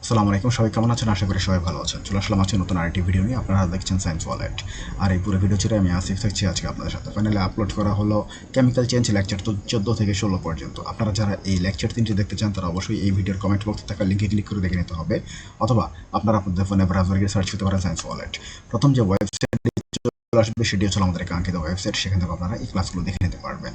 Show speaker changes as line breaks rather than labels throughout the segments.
আসসালামু আলাইকুম, সবাই কেমন আছেন? আশা করি সবাই ভালো আছেন। চলে আসলাম আজকে নতুন আরেকটি ভিডিও নিয়ে। আপনারা দেখছেন সায়েন্স ওয়ালেট। আর এই পুরো ভিডিও জুড়ে আমি আসিফ থাকছি আজকে আপনাদের সাথে। ফাইনালি আপলোড করা হলো কেমিক্যাল চেঞ্জ লেকচার 14 থেকে 16 পর্যন্ত। আপনারা যারা এই লেকচার 3টি দেখতে চান তারা অবশ্যই এই ভিডিওর কমেন্ট বক্সে থাকা লিঙ্কে ক্লিক করে দেখে নিতে হবে, অথবা আপনারা আপনাদের ফোনে ব্রাউজারে গিয়ে সার্চ করতে পারেন সায়েন্স ওয়ালেট। প্রথম যে ওয়েবসাইট চলে আসবে সেটি হচ্ছে আমাদের কাঙ্ক্ষিত ওয়েবসাইট। সেখান থেকে আপনারা এই ক্লাসগুলো দেখে নিতে পারবেন।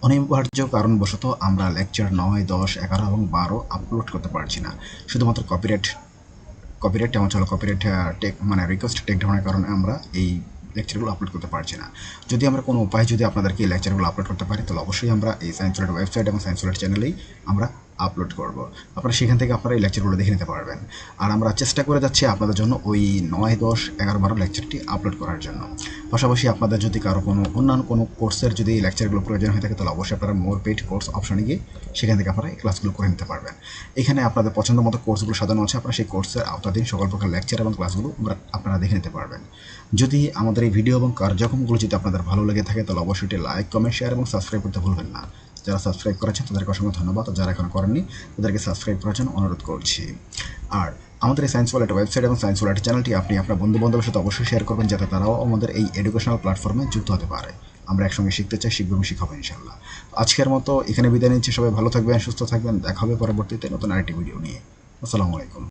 অনিবার্য কারণবশত আমরা লেকচার 9, 10, 11 এবং 12 আপলোড করতে পারছি না। শুধুমাত্র কপিরাইট এমন হলো কপিরাইট টেক মানে রিকোয়েস্ট টেক ডাউনের কারণে আমরা এই লেকচারগুলো আপলোড করতে পারছি না। যদি আমরা কোনো উপায় যদি আপনাদেরকে এই লেকচারগুলো আপলোড করতে পারি, তাহলে অবশ্যই আমরা এই সায়েন্স ওয়ালেট ওয়েবসাইট এবং সায়েন্স ওয়ালেট চ্যানেলেই আমরা আপলোড করব। আপনারা সেখান থেকে আপনারা এই লেকচারগুলো দেখে নিতে পারবেন। আর আমরা চেষ্টা করে যাচ্ছি আপনাদের জন্য ওই 9, 10, 11, 12 লেকচারটি আপলোড করার জন্য। পাশাপাশি আপনাদের যদি কারো কোনো অন্যান্য কোনো কোর্সের যদি এই লেকচারগুলো প্রয়োজন হয়ে থাকে, তাহলে অবশ্যই আপনারা মোর পেইড কোর্স অপশনে গিয়ে সেখান থেকে আপনারা এই ক্লাসগুলো করে নিতে পারবেন। এখানে আপনাদের পছন্দ মতো কোর্সগুলো সাজানো আছে। আপনারা সেই কোর্সের আওতাধীন সকল প্রকার লেকচার এবং ক্লাসগুলো আপনারা দেখে নিতে পারবেন। যদি আমাদের এই ভিডিও এবং কার্যক্রমগুলো যদি আপনাদের ভালো লেগে থাকে, তাহলে অবশ্যই এটি লাইক, কমেন্ট, শেয়ার এবং সাবস্ক্রাইব করতে ভুলবেন না। যারা সাবস্ক্রাইব করেছেন তাদেরকে অসংখ্য ধন্যবাদ, আর যারা এখনো করেননি তাদেরকে সাবস্ক্রাইব করার জন্য অনুরোধ করছি। আর আমাদের এই সায়েন্স ওয়ালেট ওয়েবসাইট এবং সায়েন্স ওয়ালেট চ্যানেলটি আপনি আপনার বন্ধু বান্ধবের সাথে অবশ্যই শেয়ার করবেন, যাতে তারাও আমাদের এই এডুকেশনাল প্ল্যাটফর্মে যুক্ত হতে পারে। আমরা একসঙ্গে শিখতে চাই, শিখবো এবং শিখাবো ইনশাল্লাহ। আজকের মতো এখানে বিদায় নিচ্ছি। সবাই ভালো থাকবেন, সুস্থ থাকবেন। দেখা হবে পরবর্তীতে নতুন আরেকটি ভিডিও নিয়ে। আসসালামু আলাইকুম।